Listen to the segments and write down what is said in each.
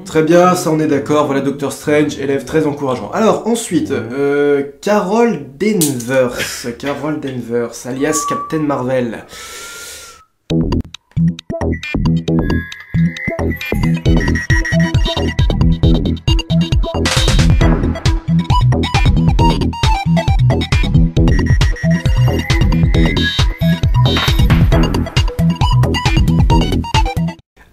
Très bien, ça on est d'accord, voilà Doctor Strange, élève très encourageant. Alors ensuite, Carol Danvers, alias Captain Marvel.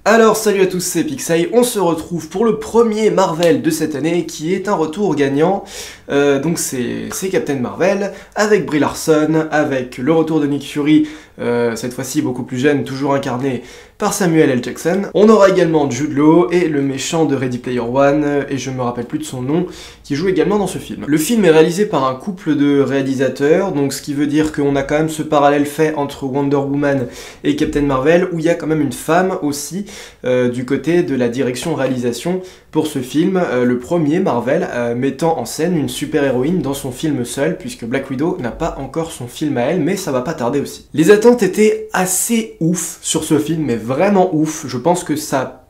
Alors salut à tous, c'est Pixay, on se retrouve pour le premier Marvel de cette année qui est un retour gagnant. Donc c'est Captain Marvel, avec Brie Larson, avec le retour de Nick Fury, cette fois-ci beaucoup plus jeune, toujours incarné par Samuel L. Jackson. On aura également Jude Law et le méchant de Ready Player One, et je me rappelle plus de son nom, qui joue également dans ce film. Le film est réalisé par un couple de réalisateurs, donc ce qui veut dire qu'on a quand même ce parallèle fait entre Wonder Woman et Captain Marvel, où il y a quand même une femme aussi, du côté de la direction-réalisation pour ce film, le premier Marvel mettant en scène une super-héroïne dans son film seul, puisque Black Widow n'a pas encore son film à elle, mais ça va pas tarder aussi. Les attentes étaient assez ouf sur ce film, mais vraiment ouf. Je pense que ça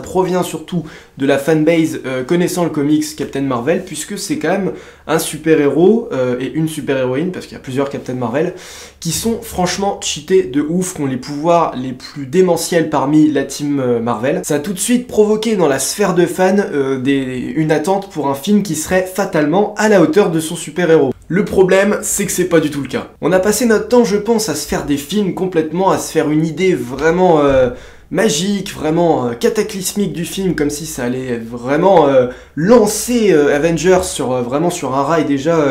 provient surtout de la fanbase connaissant le comics Captain Marvel, puisque c'est quand même un super-héros et une super-héroïne, parce qu'il y a plusieurs Captain Marvel, qui sont franchement cheatés de ouf, qui ont les pouvoirs les plus démentiels parmi la team Marvel. Ça a tout de suite provoqué dans la sphère de fans une attente pour un film qui serait fatalement à la hauteur de son super-héros. Le problème, c'est que c'est pas du tout le cas. On a passé notre temps, je pense, à se faire des films complètement, à se faire une idée vraiment magique, vraiment cataclysmique du film, comme si ça allait vraiment lancer Avengers vraiment sur un rail déjà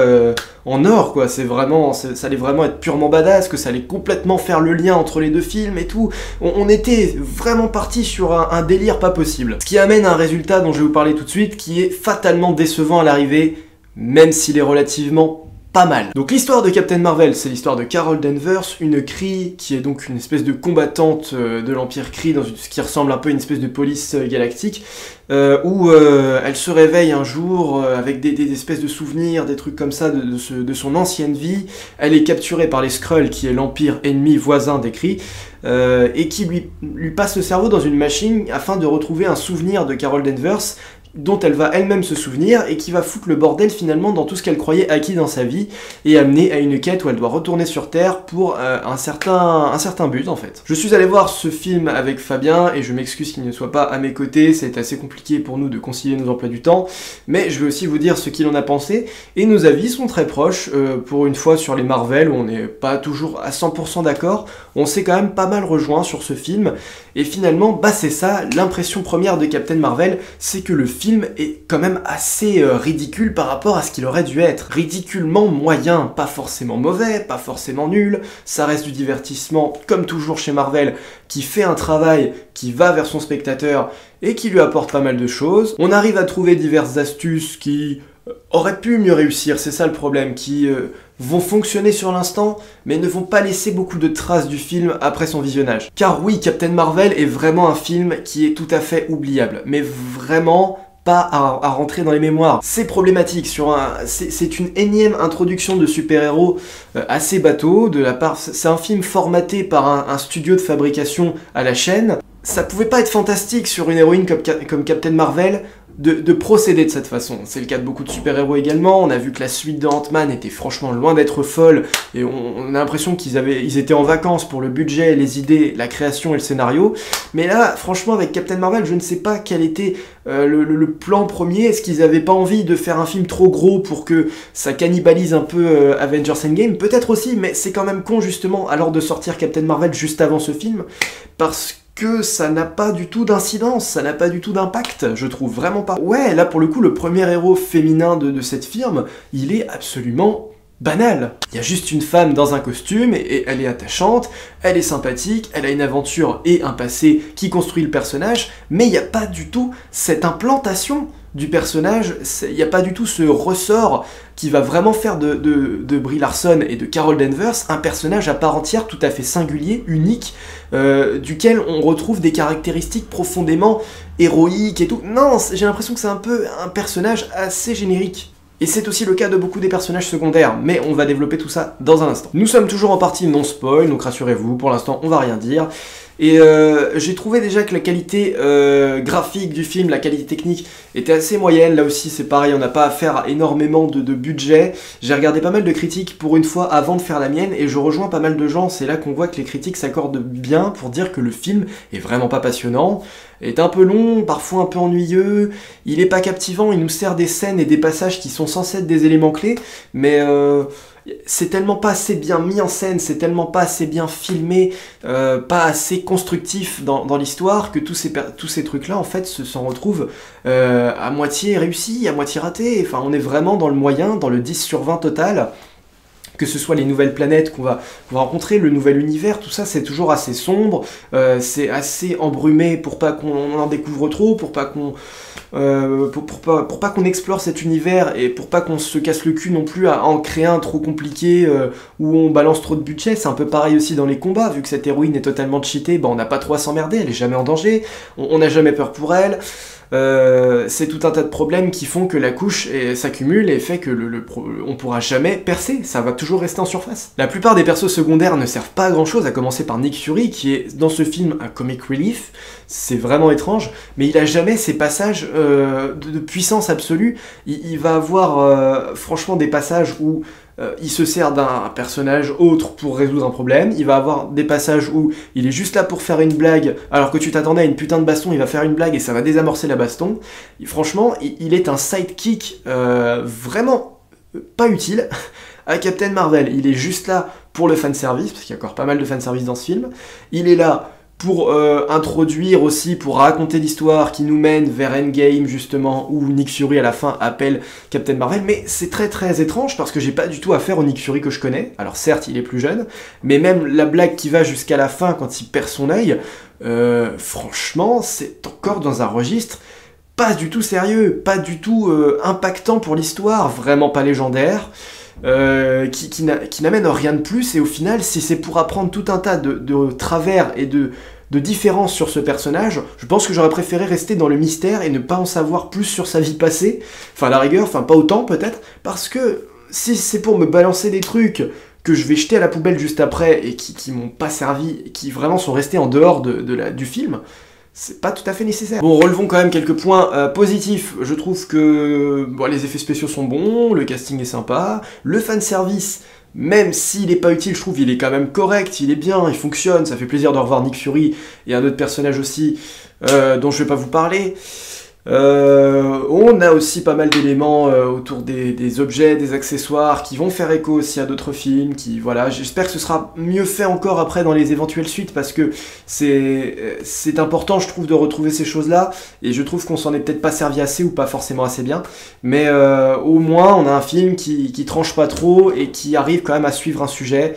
en or, quoi. Ça allait vraiment être purement badass, que ça allait complètement faire le lien entre les deux films et tout. On était vraiment parti sur un délire pas possible. Ce qui amène à un résultat dont je vais vous parler tout de suite, qui est fatalement décevant à l'arrivée, même s'il est relativement pas mal. Donc l'histoire de Captain Marvel, c'est l'histoire de Carol Danvers, une Kree qui est donc une espèce de combattante de l'Empire Kree dans ce qui ressemble un peu à une espèce de police galactique, où elle se réveille un jour avec des espèces de souvenirs, des trucs comme ça de son ancienne vie. Elle est capturée par les Skrulls, qui est l'Empire ennemi voisin des Kree, et qui lui passe le cerveau dans une machine afin de retrouver un souvenir de Carol Danvers, dont elle va elle-même se souvenir, et qui va foutre le bordel finalement dans tout ce qu'elle croyait acquis dans sa vie, et amener à une quête où elle doit retourner sur Terre pour un certain but en fait. Je suis allé voir ce film avec Fabien, et je m'excuse qu'il ne soit pas à mes côtés, c'est assez compliqué pour nous de concilier nos emplois du temps, mais je vais aussi vous dire ce qu'il en a pensé, et nos avis sont très proches, pour une fois sur les Marvel, où on n'est pas toujours à 100% d'accord, on s'est quand même pas mal rejoint sur ce film, et finalement, c'est ça, l'impression première de Captain Marvel, c'est que le film est quand même assez ridicule par rapport à ce qu'il aurait dû être. Ridiculement moyen, pas forcément mauvais, pas forcément nul, ça reste du divertissement, comme toujours chez Marvel, qui fait un travail qui va vers son spectateur et qui lui apporte pas mal de choses. On arrive à trouver diverses astuces qui auraient pu mieux réussir, c'est ça le problème, qui vont fonctionner sur l'instant, mais ne vont pas laisser beaucoup de traces du film après son visionnage. Car oui, Captain Marvel est vraiment un film qui est tout à fait oubliable, mais vraiment pas à rentrer dans les mémoires. C'est problématique, c'est une énième introduction de super-héros assez bateau, c'est un film formaté par un studio de fabrication à la chaîne. Ça pouvait pas être fantastique sur une héroïne comme Captain Marvel, de procéder de cette façon. C'est le cas de beaucoup de super-héros également. On a vu que la suite de Ant-Man était franchement loin d'être folle, et on a l'impression qu'ils étaient en vacances pour le budget, les idées, la création et le scénario. Mais là, franchement, avec Captain Marvel, je ne sais pas quel était le plan premier. Est-ce qu'ils n'avaient pas envie de faire un film trop gros pour que ça cannibalise un peu Avengers Endgame? Peut-être aussi, mais c'est quand même con justement alors de sortir Captain Marvel juste avant ce film, parce que ça n'a pas du tout d'incidence, ça n'a pas du tout d'impact, je trouve vraiment pas. Ouais, là pour le coup, le premier héros féminin de cette firme, il est absolument banal. Il y a juste une femme dans un costume, et elle est attachante, elle est sympathique, elle a une aventure et un passé qui construit le personnage, mais il n'y a pas du tout cette implantation du personnage, il n'y a pas du tout ce ressort qui va vraiment faire de Brie Larson et de Carol Danvers un personnage à part entière, tout à fait singulier, unique, duquel on retrouve des caractéristiques profondément héroïques et tout. Non, j'ai l'impression que c'est un peu un personnage assez générique. Et c'est aussi le cas de beaucoup des personnages secondaires, mais on va développer tout ça dans un instant. Nous sommes toujours en partie non spoil, donc rassurez-vous, pour l'instant on va rien dire. Et j'ai trouvé déjà que la qualité graphique du film, la qualité technique était assez moyenne. Là aussi c'est pareil, on n'a pas affaire à énormément de budget. J'ai regardé pas mal de critiques pour une fois avant de faire la mienne et je rejoins pas mal de gens. C'est là qu'on voit que les critiques s'accordent bien pour dire que le film est vraiment pas passionnant, est un peu long, parfois un peu ennuyeux, il est pas captivant, il nous sert des scènes et des passages qui sont censés être des éléments clés, mais c'est tellement pas assez bien mis en scène, c'est tellement pas assez bien filmé, pas assez constructif dans l'histoire que tous ces trucs-là en fait s'en retrouvent à moitié réussis, à moitié ratés. Enfin, on est vraiment dans le moyen, dans le 10 sur 20 total. Que ce soit les nouvelles planètes qu'on va rencontrer, le nouvel univers, tout ça c'est toujours assez sombre, c'est assez embrumé pour pas qu'on en découvre trop, pour pas qu'on pour pas qu'on explore cet univers et pour pas qu'on se casse le cul non plus à en créer un trop compliqué où on balance trop de budget. C'est un peu pareil aussi dans les combats, vu que cette héroïne est totalement cheatée, on n'a pas trop à s'emmerder, elle est jamais en danger, on n'a jamais peur pour elle. C'est tout un tas de problèmes qui font que la couche s'accumule et fait que on pourra jamais percer, ça va toujours rester en surface. La plupart des persos secondaires ne servent pas à grand chose, à commencer par Nick Fury qui est dans ce film un comic relief, c'est vraiment étrange, mais il a jamais ces passages de puissance absolue. Il va avoir franchement des passages où il se sert d'un personnage autre pour résoudre un problème, il va avoir des passages où il est juste là pour faire une blague, alors que tu t'attendais à une putain de baston, il va faire une blague et ça va désamorcer la baston. Et franchement, il est un sidekick vraiment pas utile à Captain Marvel. Il est juste là pour le fanservice, parce qu'il y a encore pas mal de fanservice dans ce film. Il est là pour introduire aussi, pour raconter l'histoire qui nous mène vers Endgame justement, où Nick Fury à la fin appelle Captain Marvel, mais c'est très très étrange parce que j'ai pas du tout affaire au Nick Fury que je connais. Alors certes il est plus jeune, mais même la blague qui va jusqu'à la fin quand il perd son œil, franchement c'est encore dans un registre pas du tout sérieux, pas du tout impactant pour l'histoire, vraiment pas légendaire. Qui n'amène rien de plus, et au final, si c'est pour apprendre tout un tas de travers et de différences sur ce personnage, je pense que j'aurais préféré rester dans le mystère et ne pas en savoir plus sur sa vie passée, enfin à la rigueur, enfin pas autant peut-être, parce que si c'est pour me balancer des trucs que je vais jeter à la poubelle juste après et qui m'ont pas servi, et qui vraiment sont restés en dehors du film, c'est pas tout à fait nécessaire. Bon, relevons quand même quelques points positifs. Je trouve que les effets spéciaux sont bons, le casting est sympa, le fanservice, même s'il est pas utile, je trouve il est quand même correct, il est bien, il fonctionne, ça fait plaisir de revoir Nick Fury et un autre personnage aussi dont je vais pas vous parler. On a aussi pas mal d'éléments autour des objets, des accessoires qui vont faire écho aussi à d'autres films, voilà, j'espère que ce sera mieux fait encore après dans les éventuelles suites parce que c'est important je trouve de retrouver ces choses-là et je trouve qu'on s'en est peut-être pas servi assez ou pas forcément assez bien, mais au moins on a un film qui tranche pas trop et qui arrive quand même à suivre un sujet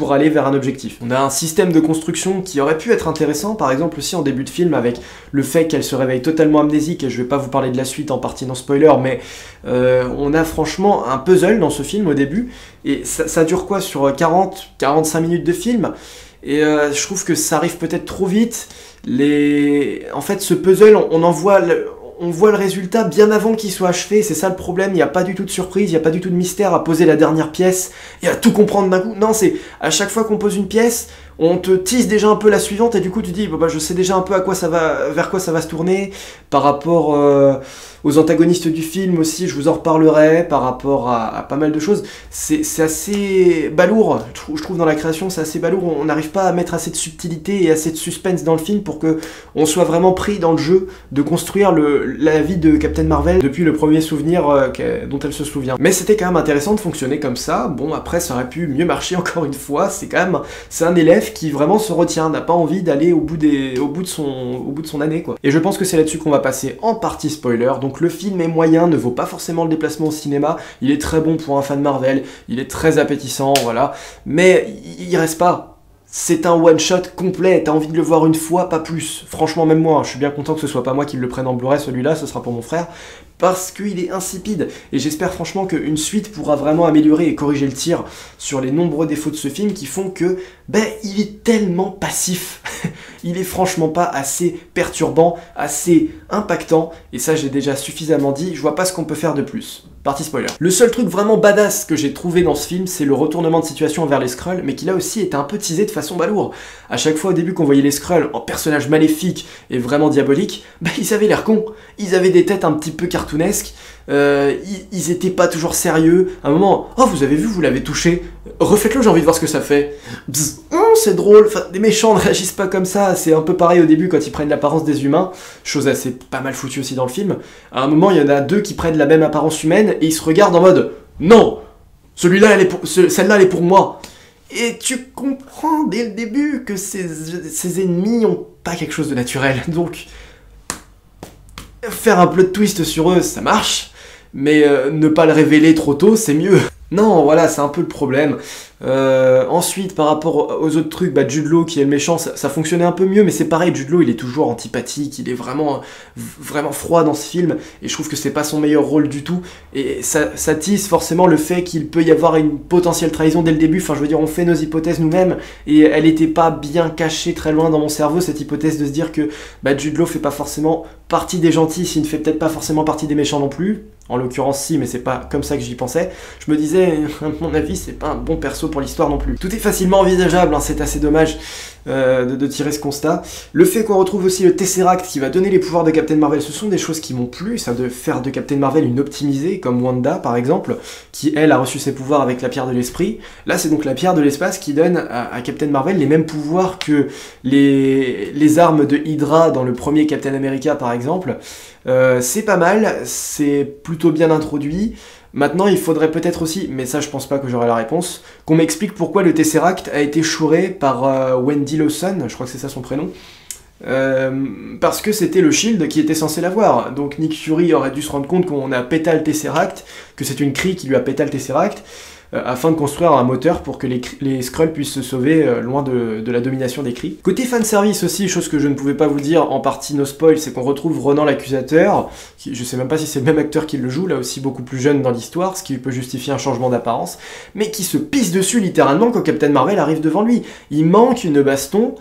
pour aller vers un objectif. On a un système de construction qui aurait pu être intéressant, par exemple aussi en début de film avec le fait qu'elle se réveille totalement amnésique, et je vais pas vous parler de la suite en partie dans spoiler, mais on a franchement un puzzle dans ce film au début, et ça dure quoi sur 40-45 minutes de film, et je trouve que ça arrive peut-être trop vite. En fait ce puzzle, on voit le résultat bien avant qu'il soit achevé, c'est ça le problème, il n'y a pas du tout de surprise, il n'y a pas du tout de mystère à poser la dernière pièce et à tout comprendre d'un coup. Non, c'est à chaque fois qu'on pose une pièce, on te tease déjà un peu la suivante et du coup tu dis je sais déjà un peu vers quoi ça va se tourner, par rapport aux antagonistes du film aussi, je vous en reparlerai, par rapport à pas mal de choses. C'est assez balourd, je trouve dans la création c'est assez balourd, on n'arrive pas à mettre assez de subtilité et assez de suspense dans le film pour que on soit vraiment pris dans le jeu de construire la vie de Captain Marvel depuis le premier souvenir dont elle se souvient. Mais c'était quand même intéressant de fonctionner comme ça. Bon, après ça aurait pu mieux marcher encore une fois, c'est un élève qui vraiment se retient, n'a pas envie d'aller au bout de son année quoi. Et je pense que c'est là-dessus qu'on va passer en partie spoiler. Donc le film est moyen, ne vaut pas forcément le déplacement au cinéma, il est très bon pour un fan Marvel, il est très appétissant, voilà, mais il reste pas. C'est un one-shot complet, t'as envie de le voir une fois, pas plus. Franchement, même moi, je suis bien content que ce soit pas moi qui le prenne en Blu-ray, celui-là, ce sera pour mon frère, parce qu'il est insipide. Et j'espère franchement qu'une suite pourra vraiment améliorer et corriger le tir sur les nombreux défauts de ce film qui font que, il est tellement passif. Il est franchement pas assez perturbant, assez impactant, et ça j'ai déjà suffisamment dit, je vois pas ce qu'on peut faire de plus. Partie spoiler. Le seul truc vraiment badass que j'ai trouvé dans ce film, c'est le retournement de situation vers les Skrulls, mais qui là aussi était un peu teasé de façon balourde. À chaque fois au début qu'on voyait les Skrulls en personnages maléfiques et vraiment diaboliques, bah ils avaient l'air cons. Ils avaient des têtes un petit peu cartoonesques, ils étaient pas toujours sérieux. À un moment, oh vous avez vu, vous l'avez touché, refaites-le, j'ai envie de voir ce que ça fait. C'est drôle, enfin, les méchants ne réagissent pas comme ça, c'est un peu pareil au début quand ils prennent l'apparence des humains, chose assez pas mal foutue aussi dans le film. À un moment, il y en a deux qui prennent la même apparence humaine et ils se regardent en mode « Non, celle-là elle est pour moi !» Et tu comprends dès le début que ces ennemis ont pas quelque chose de naturel, donc faire un plot twist sur eux, ça marche, mais ne pas le révéler trop tôt, c'est mieux. Non, voilà, c'est un peu le problème. Ensuite, par rapport aux autres trucs, bah, Jude Law qui est le méchant, ça fonctionnait un peu mieux, mais c'est pareil, Jude Law il est toujours antipathique, il est vraiment froid dans ce film, et je trouve que c'est pas son meilleur rôle du tout, et ça tisse forcément le fait qu'il peut y avoir une potentielle trahison dès le début, enfin je veux dire, on fait nos hypothèses nous-mêmes, et elle était pas bien cachée très loin dans mon cerveau, cette hypothèse de se dire que bah, Jude Law fait pas forcément partie des gentils, s'il ne fait peut-être pas forcément partie des méchants non plus. En l'occurrence si, mais c'est pas comme ça que j'y pensais. Je me disais, à mon avis, c'est pas un bon perso pour l'histoire non plus. Tout est facilement envisageable, hein, c'est assez dommage de tirer ce constat. Le fait qu'on retrouve aussi le Tesseract qui va donner les pouvoirs de Captain Marvel, ce sont des choses qui m'ont plu, ça de faire de Captain Marvel une optimisée, comme Wanda par exemple, qui elle a reçu ses pouvoirs avec la pierre de l'esprit. Là c'est donc la pierre de l'espace qui donne à Captain Marvel les mêmes pouvoirs que les armes de Hydra dans le premier Captain America par exemple. C'est pas mal, c'est plutôt bien introduit. Maintenant, il faudrait peut-être aussi, mais ça je pense pas que j'aurai la réponse, qu'on m'explique pourquoi le Tesseract a été chouré par Wendy Lawson, je crois que c'est ça son prénom, parce que c'était le Shield qui était censé l'avoir. Donc Nick Fury aurait dû se rendre compte qu'on a pété le Tesseract, que c'est une Kree qui lui a pété le Tesseract, afin de construire un moteur pour que les Skrulls puissent se sauver loin de la domination des Kree. Côté fanservice aussi, chose que je ne pouvais pas vous dire en partie no spoil, c'est qu'on retrouve Ronan l'accusateur, qui, je sais même pas si c'est le même acteur qui le joue, là aussi beaucoup plus jeune dans l'histoire, ce qui peut justifier un changement d'apparence, mais qui se pisse dessus littéralement quand Captain Marvel arrive devant lui. Il manque une baston,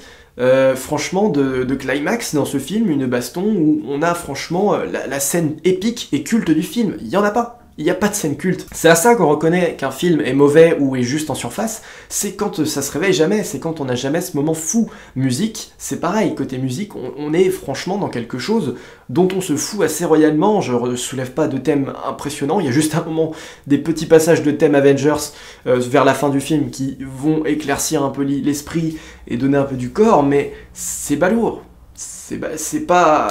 franchement, de climax dans ce film, une baston où on a franchement la scène épique et culte du film. Il y en a pas. Il n'y a pas de scène culte. C'est à ça qu'on reconnaît qu'un film est mauvais ou est juste en surface, c'est quand ça se réveille jamais, c'est quand on n'a jamais ce moment fou. Musique, c'est pareil, côté musique, on est franchement dans quelque chose dont on se fout assez royalement. Je ne soulève pas de thème impressionnant, il y a juste un moment, des petits passages de thème Avengers vers la fin du film qui vont éclaircir un peu l'esprit et donner un peu du corps, mais c'est balourd. C'est pas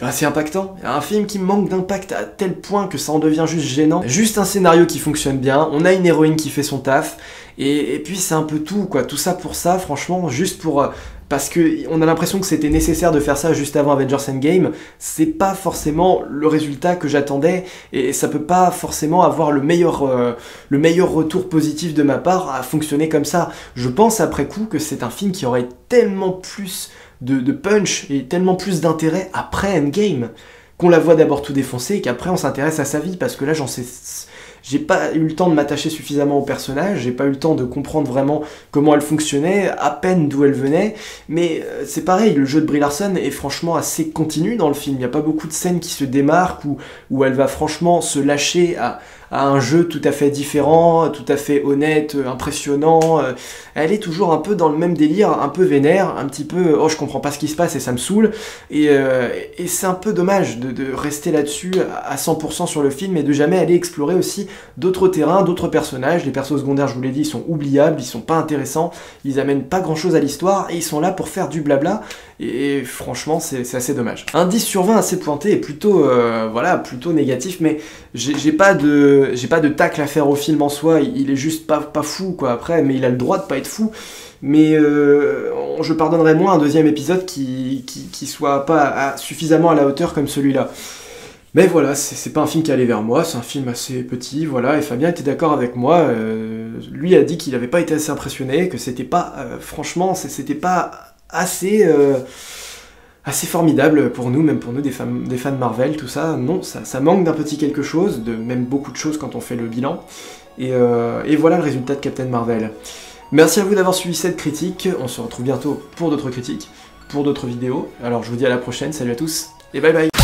assez impactant. Un film qui manque d'impact à tel point que ça en devient juste gênant. Juste un scénario qui fonctionne bien, on a une héroïne qui fait son taf, et puis c'est un peu tout, quoi. Tout ça pour ça, franchement, juste pour... parce qu'on a l'impression que c'était nécessaire de faire ça juste avant Avengers Endgame, c'est pas forcément le résultat que j'attendais, et ça peut pas forcément avoir le meilleur retour positif de ma part à fonctionner comme ça. Je pense après coup que c'est un film qui aurait tellement plus de punch et tellement plus d'intérêt après Endgame, qu'on la voit d'abord tout défoncer et qu'après on s'intéresse à sa vie, parce que là j'ai pas eu le temps de m'attacher suffisamment au personnage, j'ai pas eu le temps de comprendre vraiment comment elle fonctionnait, à peine d'où elle venait, mais c'est pareil, le jeu de Brie Larson est franchement assez continu dans le film, il n'y a pas beaucoup de scènes qui se démarquent, où elle va franchement se lâcher à un jeu tout à fait différent, tout à fait honnête, impressionnant. Elle est toujours un peu dans le même délire, un peu vénère, un petit peu « oh je comprends pas ce qui se passe et ça me saoule », et c'est un peu dommage de rester là-dessus à 100% sur le film et de jamais aller explorer aussi d'autres terrains, d'autres personnages. Les persos secondaires, je vous l'ai dit, ils sont oubliables, ils sont pas intéressants, ils amènent pas grand-chose à l'histoire et ils sont là pour faire du blabla, et franchement c'est assez dommage. Un 10 sur 20 assez pointé et plutôt, voilà, plutôt négatif, mais j'ai pas de tacle à faire au film en soi, il est juste pas fou quoi après, mais il a le droit de pas être fou, mais je pardonnerais moins un deuxième épisode qui soit pas suffisamment à la hauteur comme celui-là. Mais voilà, c'est pas un film qui allait vers moi, c'est un film assez petit, voilà, et Fabien était d'accord avec moi, lui a dit qu'il avait pas été assez impressionné, que c'était pas, franchement, c'était pas assez formidable pour nous, même pour nous des fans de Marvel, tout ça. Non, ça manque d'un petit quelque chose, de même beaucoup de choses quand on fait le bilan, et voilà le résultat de Captain Marvel. Merci à vous d'avoir suivi cette critique, on se retrouve bientôt pour d'autres critiques, pour d'autres vidéos, alors je vous dis à la prochaine, salut à tous, et bye bye.